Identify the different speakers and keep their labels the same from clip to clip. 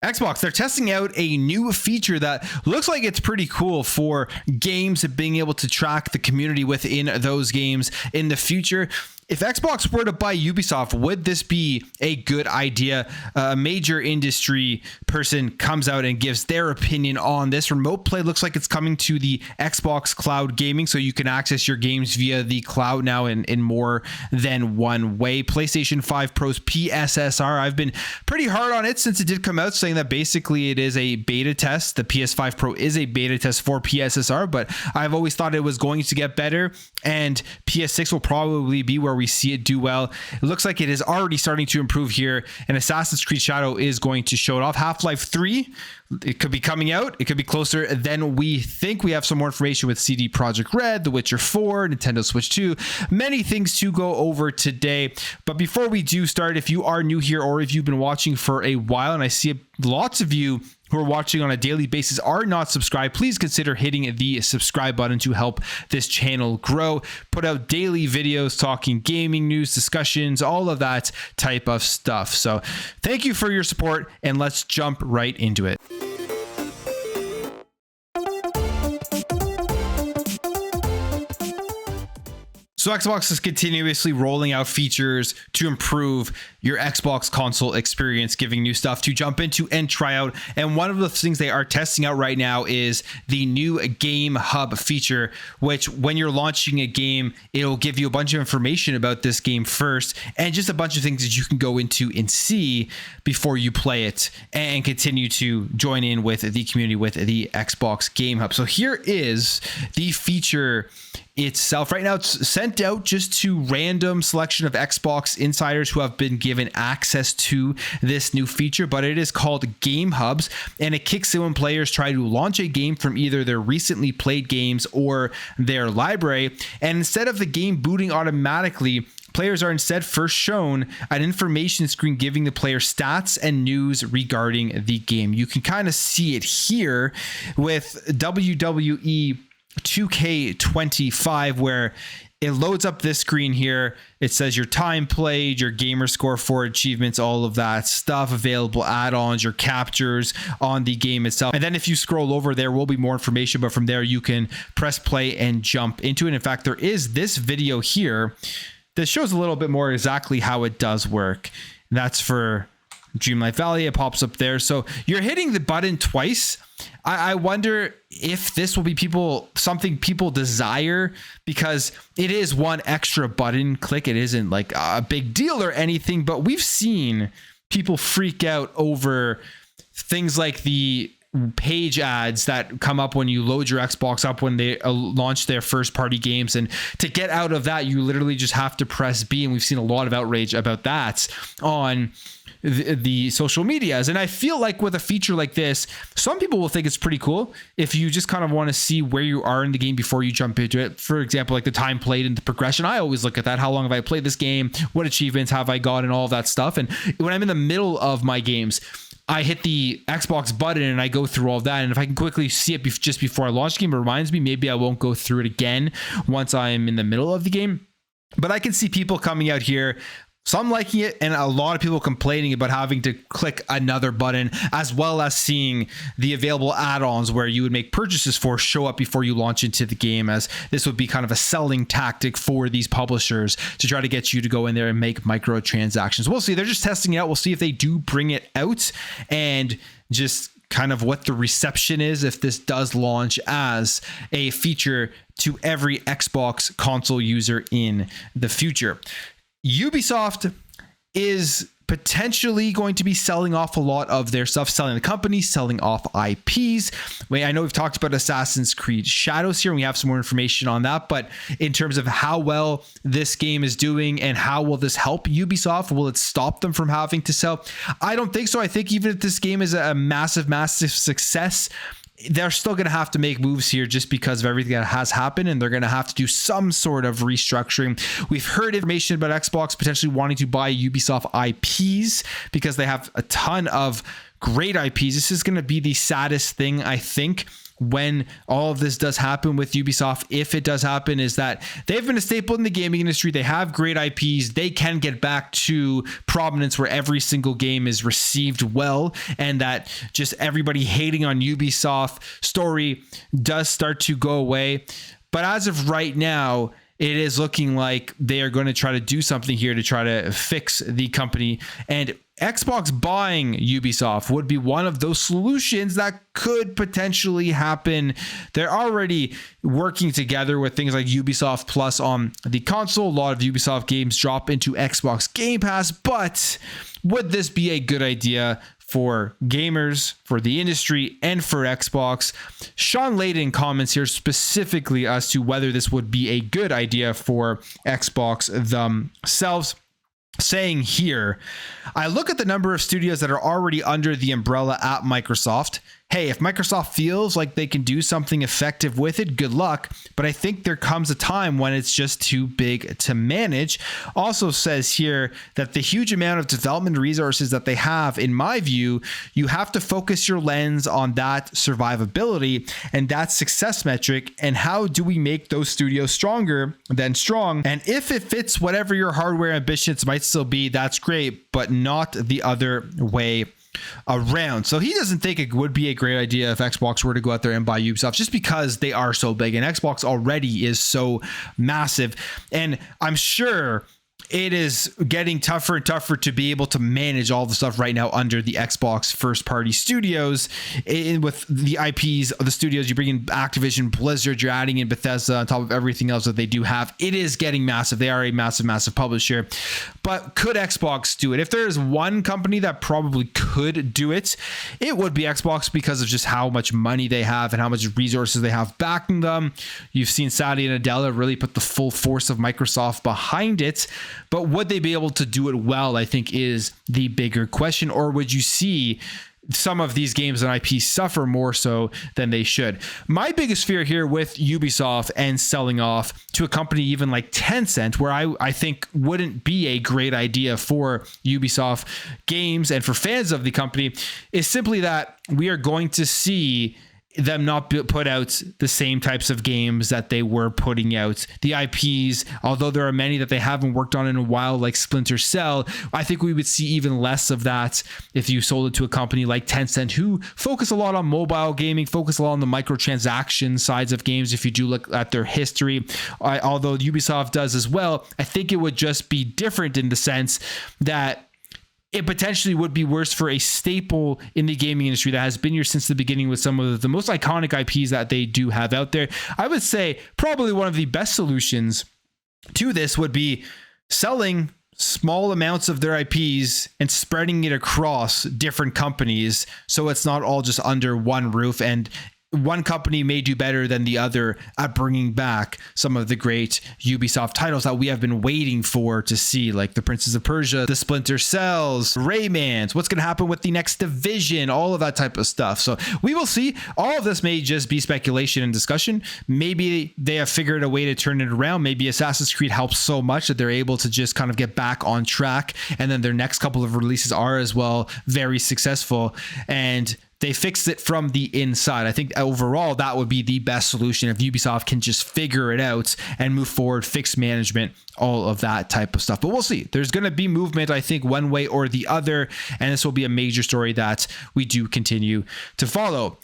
Speaker 1: Xbox, they're testing out a new feature that looks like it's pretty cool for games and being able to track the community within those games in the future. If Xbox were to buy Ubisoft, would this be a good idea? A major industry person comes out and gives their opinion on this. Remote play looks like it's coming to the Xbox Cloud Gaming, so you can access your games via the cloud now in more than one way. PlayStation 5 Pro's PSSR, I've been pretty hard on it since it did come out, saying that basically it is a beta test. The PS5 Pro is a beta test for PSSR, but I've always thought it was going to get better, and PS6 will probably be where we see it do well. It looks like it is already starting to improve here, and Assassin's Creed Shadow is going to show it off. Half-Life 3, it could be coming out. It could be closer than we think. We have some more information with CD Projekt Red, The Witcher 4, Nintendo Switch 2, many things to go over today. But before we do start, if you are new here or if you've been watching for a while, and I see lots of you who are watching on a daily basis are not subscribed, please consider hitting the subscribe button to help this channel grow. Put out daily videos talking gaming news, discussions, all of that type of stuff. So thank you for your support, and let's jump right into it. So Xbox is continuously rolling out features to improve your Xbox console experience, giving new stuff to jump into and try out. And one of the things they are testing out right now is the new Game Hub feature, which when you're launching a game, it'll give you a bunch of information about this game first, and just a bunch of things that you can go into and see before you play it and continue to join in with the community with the Xbox Game Hub. So here is the feature itself. Right now it's sent out just to random selection of Xbox insiders who have been given access to this new feature, but it is called Game Hubs, and it kicks in when players try to launch a game from either their recently played games or their library. And instead of the game booting automatically, players are instead first shown an information screen giving the player stats and news regarding the game. You can kind of see it here with WWE 2K25, where it loads up this screen here. It says your time played, your gamer score for achievements, all of that stuff, available add-ons, your captures on the game itself. And then if you scroll over, there will be more information, but from there you can press play and jump into it. In fact, there is this video here that shows a little bit more exactly how it does work. And that's for Dreamlight Valley. It pops up there. So you're hitting the button twice. I wonder if this will be something people desire, because it is one extra button click. It isn't like a big deal or anything, but we've seen people freak out over things like the page ads that come up when you load your Xbox up when they launch their first party games, and to get out of that you literally just have to press B, and we've seen a lot of outrage about that on the social medias. And I feel like with a feature like this, some people will think it's pretty cool if you just kind of want to see where you are in the game before you jump into it. For example, like the time played and the progression. I always look at that. How long have I played this game? What achievements have I got, and all of that stuff. And when I'm in the middle of my games, I hit the Xbox button and I go through all of that. And if I can quickly see it just before I launch the game, it reminds me, maybe I won't go through it again once I'm in the middle of the game. But I can see people coming out here, some liking it, and a lot of people complaining about having to click another button, as well as seeing the available add-ons where you would make purchases for show up before you launch into the game, as this would be kind of a selling tactic for these publishers to try to get you to go in there and make microtransactions. We'll see. They're just testing it out. We'll see if they do bring it out, and just kind of what the reception is if this does launch as a feature to every Xbox console user in the future. Ubisoft is potentially going to be selling off a lot of their stuff, selling the company, selling off IPs. I know we've talked about Assassin's Creed Shadows here, and we have some more information on that, but in terms of how well this game is doing and how will this help Ubisoft, will it stop them from having to sell? I don't think so. I think even if this game is a massive success, they're still going to have to make moves here just because of everything that has happened, and they're going to have to do some sort of restructuring. We've heard information about Xbox potentially wanting to buy Ubisoft IPs because they have a ton of great IPs. This is going to be the saddest thing, I think, when all of this does happen with Ubisoft, if it does happen, is that they've been a staple in the gaming industry. They have great IPs. They can get back to prominence where every single game is received well, and that just everybody hating on Ubisoft story does start to go away. But as of right now, it is looking like they are going to try to do something here to try to fix the company. And Xbox buying Ubisoft would be one of those solutions that could potentially happen. They're already working together with things like Ubisoft Plus on the console. A lot of Ubisoft games drop into Xbox Game Pass, but would this be a good idea for gamers, for the industry, and for Xbox? Sean Layden comments here specifically as to whether this would be a good idea for Xbox themselves, saying here, I look at the number of studios that are already under the umbrella at Microsoft. Hey, if Microsoft feels like they can do something effective with it, good luck. But I think there comes a time when it's just too big to manage. Also says here that the huge amount of development resources that they have, in my view, you have to focus your lens on that survivability and that success metric. And how do we make those studios stronger than strong? And if it fits whatever your hardware ambitions might still be, that's great, but not the other way around. So he doesn't think it would be a great idea if Xbox were to go out there and buy Ubisoft, just because they are so big and Xbox already is so massive. And I'm sure it is getting tougher and tougher to be able to manage all the stuff right now under the Xbox first party studios. With the IPs of the studios, you bring in Activision, Blizzard, you're adding in Bethesda on top of everything else that they do have. It is getting massive. They are a massive publisher. But could Xbox do it? If there is one company that probably could do it, it would be Xbox, because of just how much money they have and how much resources they have backing them. You've seen Satya Nadella really put the full force of Microsoft behind it. But would they be able to do it well, I think, is the bigger question. Or would you see some of these games and IPs suffer more so than they should? My biggest fear here with Ubisoft and selling off to a company even like Tencent, where I think wouldn't be a great idea for Ubisoft games and for fans of the company, is simply that we are going to see them not put out the same types of games that they were putting out. The IPs, although there are many that they haven't worked on in a while, like Splinter Cell, I think we would see even less of that if you sold it to a company like Tencent, who focus a lot on mobile gaming, focus a lot on the microtransaction sides of games. If you do look at their history, although Ubisoft does as well, I think it would just be different in the sense that it potentially would be worse for a staple in the gaming industry that has been here since the beginning with some of the most iconic IPs that they do have out there. I would say probably one of the best solutions to this would be selling small amounts of their IPs and spreading it across different companies, so it's not all just under one roof, and one company may do better than the other at bringing back some of the great Ubisoft titles that we have been waiting for to see, like the Princes of Persia, the Splinter Cells, Raymans, what's going to happen with the next Division, all of that type of stuff. So we will see. All of this may just be speculation and discussion. Maybe they have figured a way to turn it around. Maybe Assassin's Creed helps so much that they're able to just kind of get back on track, and then their next couple of releases are as well very successful, and they fixed it from the inside. I think overall that would be the best solution if Ubisoft can just figure it out and move forward, fix management, all of that type of stuff. But we'll see. There's going to be movement, I think, one way or the other, and this will be a major story that we do continue to follow.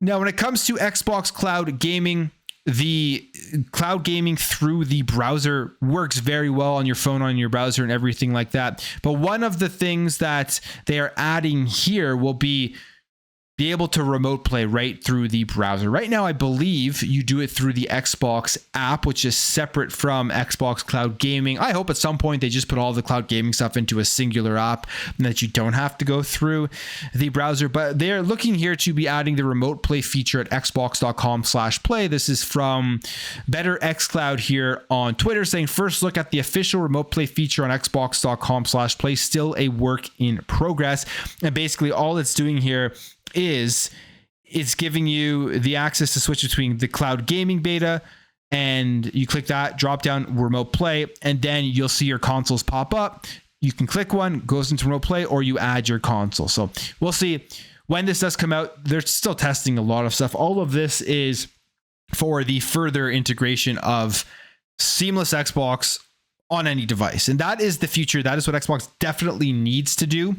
Speaker 1: Now, when it comes to Xbox Cloud Gaming, the cloud gaming through the browser works very well on your phone, on your browser, and everything like that. But one of the things that they are adding here will be able to remote play right through the browser. Right now, I believe you do it through the Xbox app, which is separate from Xbox Cloud Gaming. I hope at some point they just put all the cloud gaming stuff into a singular app and that you don't have to go through the browser. But they're looking here to be adding the remote play feature at xbox.com/play. This is from Better xCloud here on Twitter, saying, first look at the official remote play feature on xbox.com/play, still a work in progress. And basically all it's doing here is it's giving you the access to switch between the cloud gaming beta, and you click that drop down remote play, and then you'll see your consoles pop up. you can click one, goes into remote play, or you add your console. So we'll see when this does come out. They're still testing a lot of stuff. All of this is for the further integration of seamless Xbox on any device. And that is the future. That is what Xbox definitely needs to do.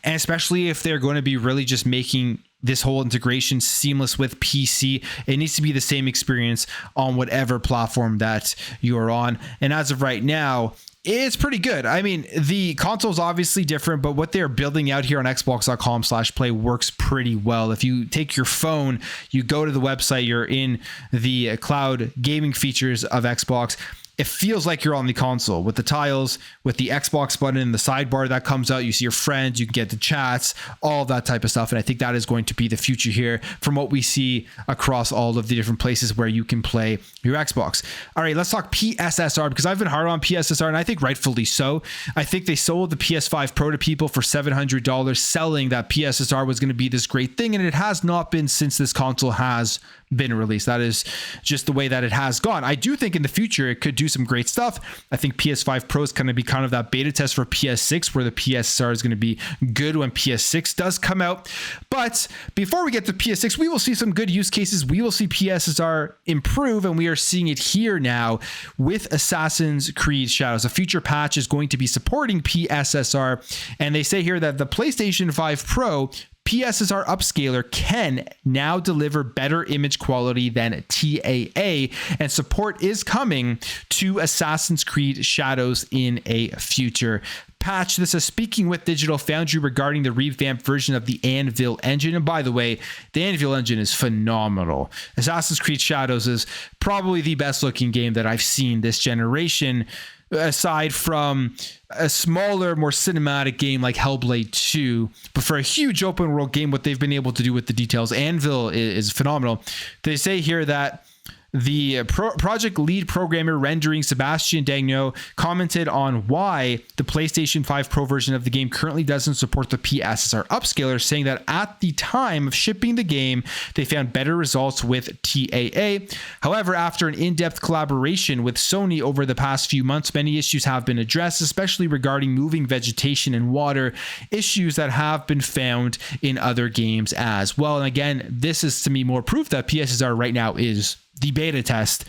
Speaker 1: And especially if they're going to be really just making this whole integration seamless with PC, it needs to be the same experience on whatever platform that you're on. And as of right now, it's pretty good. I mean, the console is obviously different, but what they're building out here on xbox.com/play works pretty well. If you take your phone, you go to the website, you're in the cloud gaming features of Xbox, it feels like you're on the console with the tiles, with the Xbox button in the sidebar that comes out. You see your friends, you can get the chats, all of that type of stuff. And I think that is going to be the future here from what we see across all of the different places where you can play your Xbox. All right, let's talk PSSR, because I've been hard on PSSR, and I think rightfully so. I think they sold the PS5 Pro to people for $700, selling that PSSR was going to be this great thing, and it has not been since this console has been released. That is just the way that it has gone. I do think in the future it could do some great stuff. I think PS5 Pro is going to be kind of that beta test for PS6, where the PSSR is going to be good when PS6 does come out. But before we get to PS6, we will see some good use cases. We will see PSSR improve, and we are seeing it here now with Assassin's Creed Shadows. A future patch is going to be supporting PSSR, and they say here that the PlayStation 5 Pro PSSR upscaler can now deliver better image quality than TAA, and support is coming to Assassin's Creed Shadows in a future patch. This is speaking with Digital Foundry regarding the revamped version of the Anvil engine. And by the way, the Anvil engine is phenomenal. Assassin's Creed Shadows is probably the best looking game that I've seen this generation, aside from a smaller, more cinematic game like Hellblade 2. But for a huge open world game, what they've been able to do with the details, Anvil is phenomenal. They say here that the project lead programmer rendering Sebastian Dagno commented on why the PlayStation 5 Pro version of the game currently doesn't support the PSSR upscaler, saying that at the time of shipping the game, they found better results with TAA. However, after an in-depth collaboration with Sony over the past few months, many issues have been addressed, especially regarding moving vegetation and water, issues that have been found in other games as well. And again, this is to me more proof that PSSR right now is the beta test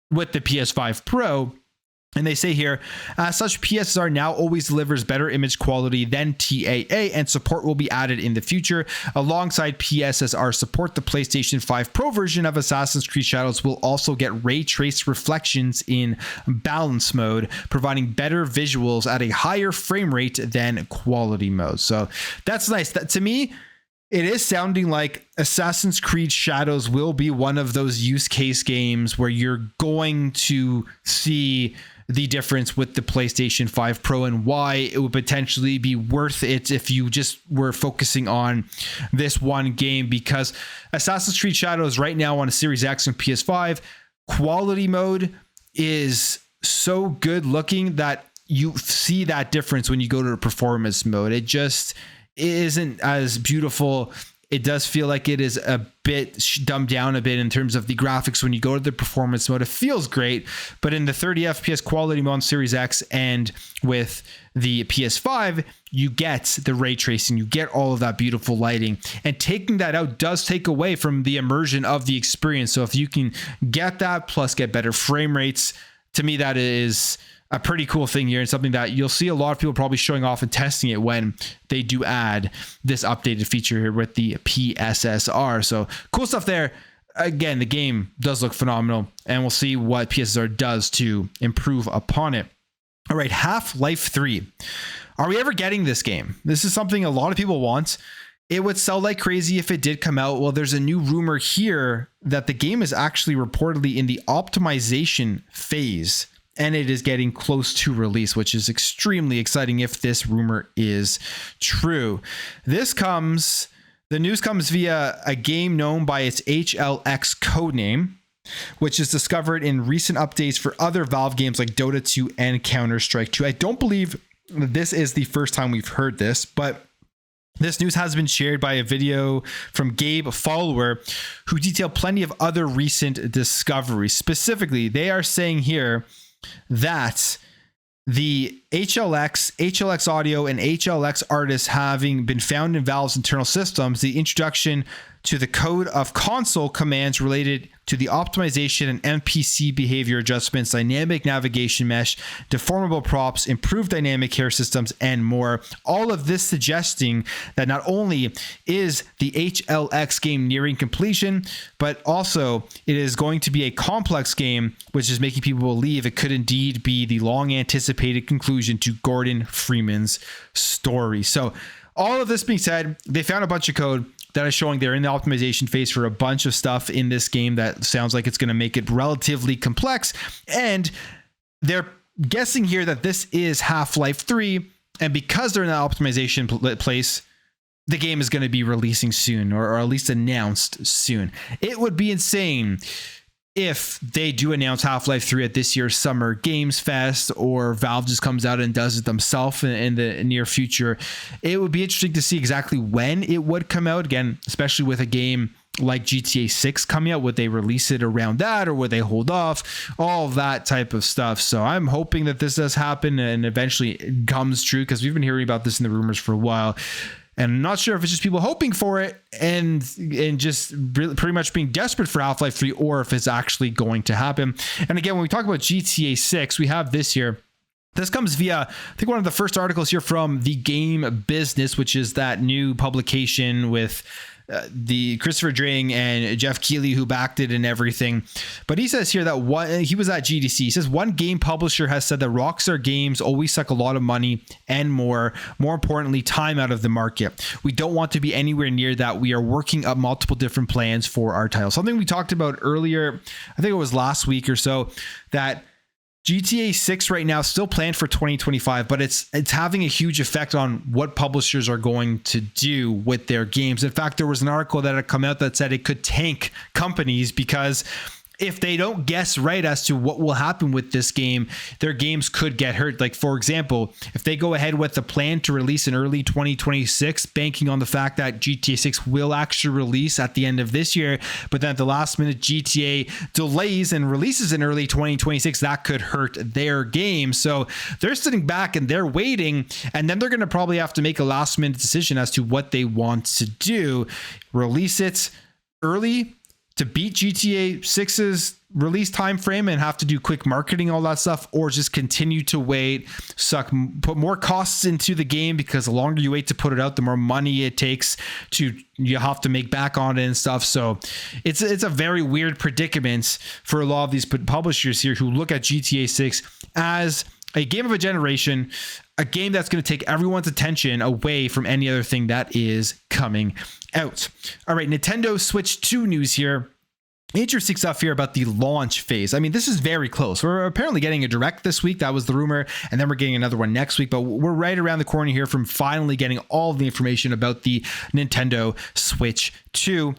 Speaker 1: with the PS5 Pro. And they say here, as such, PSSR now always delivers better image quality than TAA, and support will be added in the future. Alongside PSSR support, the PlayStation 5 Pro version of Assassin's Creed Shadows will also get ray trace reflections in balance mode, providing better visuals at a higher frame rate than quality mode. So that's nice. That, to me, it is sounding like Assassin's Creed Shadows will be one of those use case games where you're going to see the difference with the PlayStation 5 Pro and why it would potentially be worth it if you just were focusing on this one game, because Assassin's Creed Shadows right now on a Series X and PS5 quality mode is so good looking that you see that difference when you go to the performance mode. It just isn't as beautiful. It does feel like it is a bit dumbed down a bit in terms of the graphics when you go to the performance mode. It feels great, but in the 30 FPS quality mode on Series X and with the PS5, you get the ray tracing, you get all of that beautiful lighting, and taking that out does take away from the immersion of the experience. So if you can get that plus get better frame rates, to me that is a pretty cool thing here, and something that you'll see a lot of people probably showing off and testing it when they do add this updated feature here with the PSSR. So cool stuff there. Again, the game does look phenomenal, and we'll see what PSSR does to improve upon it. All right, Half-Life 3. Are we ever getting this game? This is something a lot of people want. It would sell like crazy if it did come out. Well, there's a new rumor here that the game is actually reportedly in the optimization phase, and it is getting close to release, which is extremely exciting if this rumor is true. The news comes via a game known by its HLX codename, which is discovered in recent updates for other Valve games like Dota 2 and Counter-Strike 2. I don't believe this is the first time we've heard this, but this news has been shared by a video from Gabe Follower, who detailed plenty of other recent discoveries. Specifically, they are saying here that the HLX audio, and HLX artists having been found in Valve's internal systems, the introduction to the code of console commands related to the optimization and NPC behavior adjustments, dynamic navigation mesh, deformable props, improved dynamic hair systems, and more. All of this suggesting that not only is the HLX game nearing completion, but also it is going to be a complex game, which is making people believe it could indeed be the long anticipated conclusion to Gordon Freeman's story. So all of this being said, they found a bunch of code that is showing they're in the optimization phase for a bunch of stuff in this game that sounds like it's going to make it relatively complex. And they're guessing here that this is Half-Life 3. And because they're in that optimization place, the game is going to be releasing soon, or at least announced soon. It would be insane if they do announce Half-Life 3 at this year's Summer Games Fest, or Valve just comes out and does it themselves in the near future. It would be interesting to see exactly when it would come out, again, especially with a game like GTA 6 coming out. Would they release it around that, or would they hold off? All of that type of stuff. So I'm hoping that this does happen and eventually it comes true, because we've been hearing about this in the rumors for a while. And I'm not sure if it's just people hoping for it and just pretty much being desperate for Half-Life 3, or if it's actually going to happen. And again, when we talk about GTA 6, we have this here. This comes via, I think, one of the first articles here from The Game Business, which is that new publication with the Christopher Dring and Jeff Keighley, who backed it and everything. But he says here that he was at GDC. He says one game publisher has said that Rockstar Games always suck a lot of money and more importantly, time out of the market. We don't want to be anywhere near that. We are working up multiple different plans for our title. Something we talked about earlier, I think it was last week or so, that GTA 6 right now still planned for 2025, but it's having a huge effect on what publishers are going to do with their games. In fact, there was an article that had come out that said it could tank companies, because if they don't guess right as to what will happen with this game, their games could get hurt. Like, for example, if they go ahead with the plan to release in early 2026, banking on the fact that GTA 6 will actually release at the end of this year, but then at the last minute GTA delays and releases in early 2026, that could hurt their game. So they're sitting back and they're waiting, and then they're going to probably have to make a last minute decision as to what they want to do. Release it early to beat GTA 6's release time frame and have to do quick marketing, all that stuff, or just continue to wait, put more costs into the game, because the longer you wait to put it out, the more money it takes you have to make back on it and stuff. So it's a very weird predicament for a lot of these publishers here who look at GTA 6 as a game of a generation, a game that's going to take everyone's attention away from any other thing that is coming out. All right, Nintendo Switch 2 news here. Interesting stuff here about the launch phase. I mean, this is very close. We're apparently getting a direct this week. That was the rumor. And then we're getting another one next week. But we're right around the corner here from finally getting all of the information about the Nintendo Switch 2.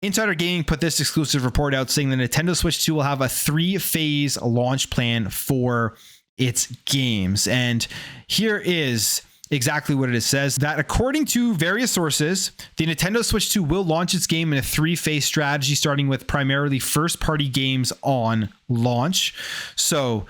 Speaker 1: Insider Gaming put this exclusive report out saying the Nintendo Switch 2 will have a 3-phase launch plan for its games. And here is exactly what it says, that according to various sources, the Nintendo Switch 2 will launch its game in a 3-phase strategy, starting with primarily first-party games on launch. So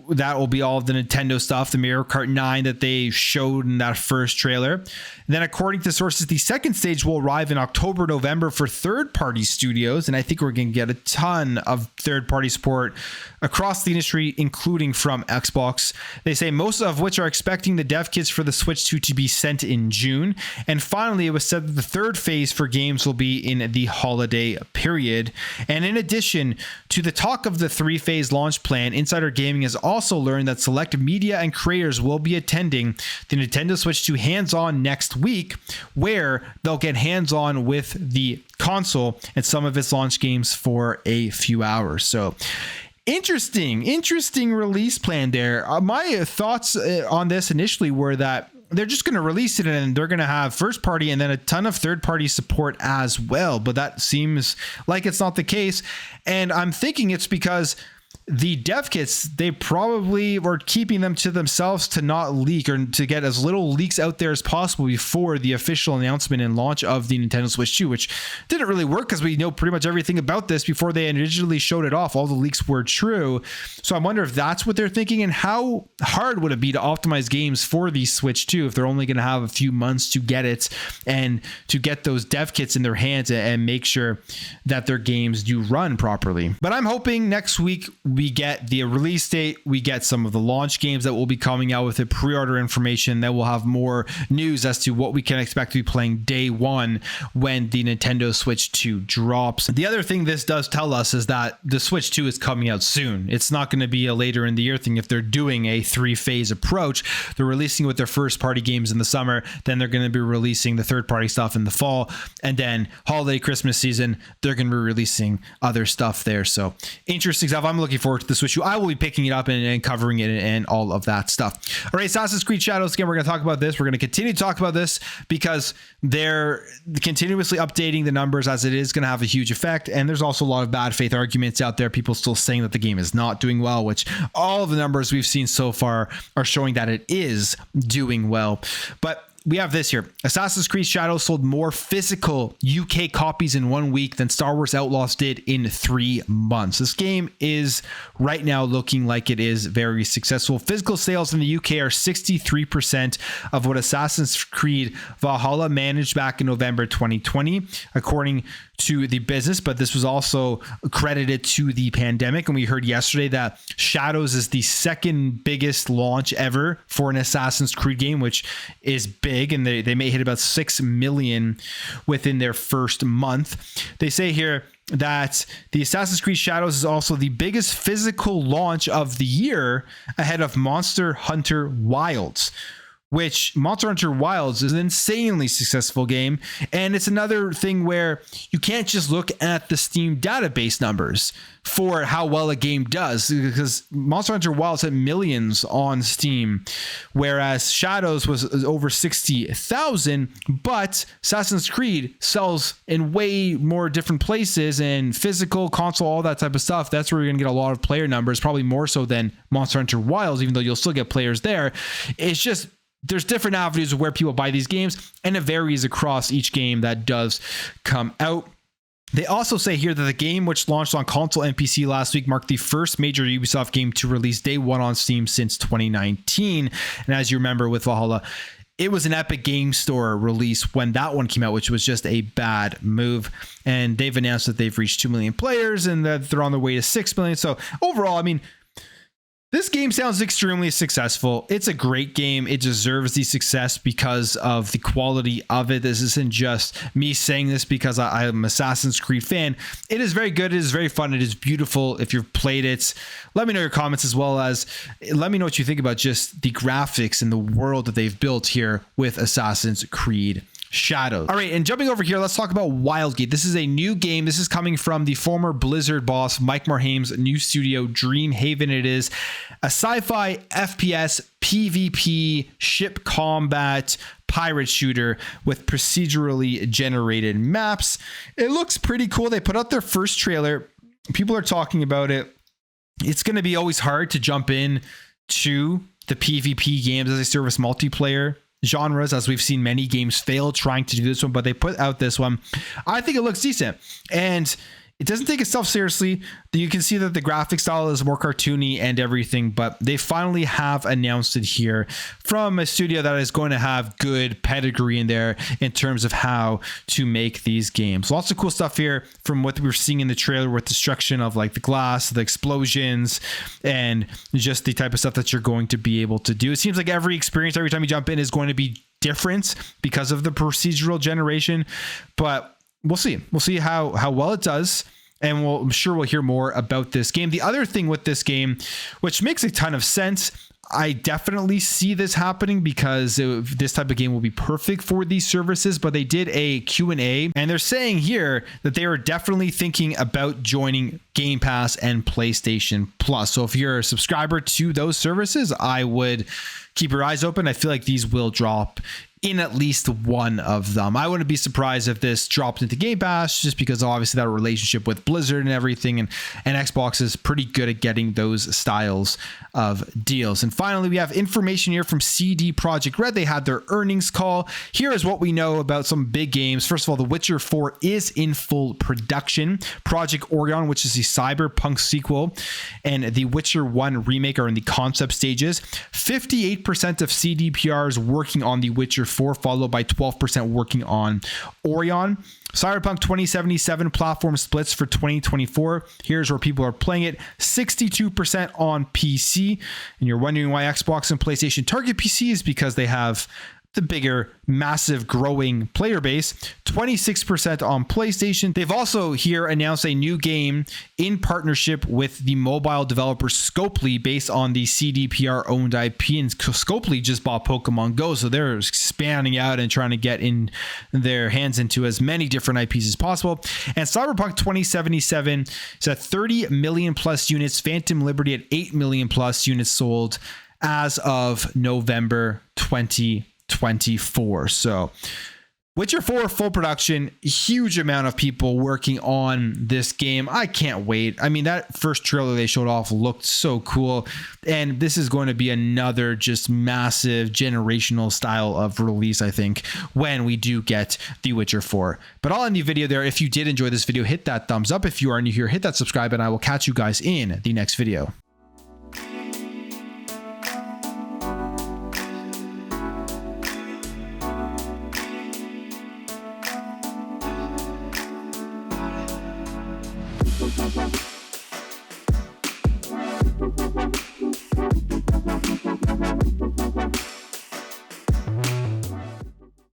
Speaker 1: that will be all of the Nintendo stuff, the Mario Kart 9 that they showed in that first trailer. And then according to sources, the second stage will arrive in October, November for third-party studios. And I think we're going to get a ton of third-party support across the industry, including from Xbox. They say most of which are expecting the dev kits for the Switch 2 to be sent in June. And finally, it was said that the third phase for games will be in the holiday period. And in addition to the talk of the 3-phase launch plan, Insider Gaming has also learned that select media and creators will be attending the Nintendo Switch 2 hands-on next week, where they'll get hands-on with the console and some of its launch games for a few hours. So interesting release plan there. My thoughts on this initially were that they're just going to release it and they're going to have first party and then a ton of third party support as well. But that seems like it's not the case. And I'm thinking it's because the dev kits, they probably were keeping them to themselves to not leak, or to get as little leaks out there as possible before the official announcement and launch of the Nintendo Switch 2, which didn't really work because we know pretty much everything about this before they originally showed it off. All the leaks were true. So I wonder if that's what they're thinking, and how hard would it be to optimize games for the Switch 2 if they're only going to have a few months to get it and to get those dev kits in their hands and make sure that their games do run properly. But I'm hoping next week we get the release date, we get some of the launch games that will be coming out with it, pre-order information, that we'll have more news as to what we can expect to be playing day one when the Nintendo Switch 2 drops. The other thing this does tell us is that the Switch 2 is coming out soon. It's not going to be a later in the year thing. If they're doing a 3-phase approach, they're releasing with their first party games in the summer, then they're going to be releasing the third party stuff in the fall, and then holiday Christmas season, they're going to be releasing other stuff there. So interesting stuff. I'm looking forward to the Switch 2. I will be picking it up and covering it and all of that stuff. All right, Assassin's Creed Shadows. Again, we're going to talk about this. We're going to continue to talk about this because they're continuously updating the numbers, as it is going to have a huge effect. And there's also a lot of bad faith arguments out there. People still saying that the game is not doing well, which all of the numbers we've seen so far are showing that it is doing well. But we have this here. Assassin's Creed Shadows sold more physical UK copies in 1 week than Star Wars Outlaws did in 3 months. This game is right now looking like it is very successful. Physical sales in the UK are 63% of what Assassin's Creed Valhalla managed back in November 2020, according to the business, but this was also credited to the pandemic. And we heard yesterday that Shadows is the second biggest launch ever for an Assassin's Creed game, which is big, and they may hit about 6 million within their first month. They say here that the Assassin's Creed Shadows is also the biggest physical launch of the year, ahead of Monster Hunter Wilds, which Monster Hunter Wilds is an insanely successful game. And it's another thing where you can't just look at the Steam database numbers for how well a game does, because Monster Hunter Wilds had millions on Steam, whereas Shadows was over 60,000, but Assassin's Creed sells in way more different places, and physical, console, all that type of stuff. That's where you're going to get a lot of player numbers, probably more so than Monster Hunter Wilds, even though you'll still get players there. It's just, there's different avenues of where people buy these games, and it varies across each game that does come out. They also say here that the game, which launched on console and PC last week, marked the first major Ubisoft game to release day one on Steam since 2019. And as you remember with Valhalla, it was an Epic Game Store release when that one came out, which was just a bad move. And they've announced that they've reached 2 million players and that they're on their way to 6 million. So overall, I mean, this game sounds extremely successful. It's a great game. It deserves the success because of the quality of it. This isn't just me saying this because I'm an Assassin's Creed fan. It is very good. It is very fun. It is beautiful. If you've played it, let me know your comments, as well as let me know what you think about just the graphics and the world that they've built here with Assassin's Creed Shadows. All right, and jumping over here, let's talk about Wlddgate. This is a new game. This is coming from the former Blizzard boss, Mike Morhaime's new studio, Dreamhaven. It is a sci-fi FPS PvP ship combat pirate shooter with procedurally generated maps. It looks pretty cool. They put out their first trailer. People are talking about it. It's going to be always hard to jump in to the PvP games as a service multiplayer genres, as we've seen many games fail trying to do this one, but they put out this one. I think it looks decent, and it doesn't take itself seriously. You can see that the graphic style is more cartoony and everything, but they finally have announced it here from a studio that is going to have good pedigree in there in terms of how to make these games. Lots of cool stuff here from what we were seeing in the trailer with destruction of like the glass, the explosions, and just the type of stuff that you're going to be able to do. It seems like every experience, every time you jump in, is going to be different because of the procedural generation, but we'll see. We'll see how well it does, and I'm sure we'll hear more about this game. The other thing with this game, which makes a ton of sense, I definitely see this happening because this type of game will be perfect for these services, but they did a Q&A, and they're saying here that they are definitely thinking about joining Game Pass and PlayStation Plus. So if you're a subscriber to those services, I would keep your eyes open. I feel like these will drop in at least one of them. I wouldn't be surprised if this dropped into Game Pass, just because obviously that relationship with Blizzard and everything, and Xbox is pretty good at getting those styles of deals. And finally, we have information here from CD Projekt Red. They had their earnings call. Here is what we know about some big games. First of all, The Witcher 4 is in full production. Project Oregon, which is the Cyberpunk sequel, and The Witcher 1 remake are in the concept stages. 58% of CDPR is working on The Witcher 4, followed by 12% working on Orion. Cyberpunk 2077 platform splits for 2024. Here's where people are playing it. 62% on PC. And you're wondering why Xbox and PlayStation target PCs, because they have the bigger, massive, growing player base. 26% on PlayStation. They've also here announced a new game in partnership with the mobile developer Scopely, based on the CDPR owned IP. And Scopely just bought Pokemon Go, so they're expanding out and trying to get in their hands into as many different IPs as possible. And Cyberpunk 2077 is at 30 million plus units. Phantom Liberty at 8 million plus units sold as of November 2024. So Witcher 4 full production, huge amount of people working on this game. I can't wait. I mean, that first trailer they showed off looked so cool, and this is going to be another just massive generational style of release, I think, when we do get The Witcher 4. But I'll end the video there. If you did enjoy this video, hit that thumbs up. If you are new here, hit that subscribe, and I will catch you guys in the next video.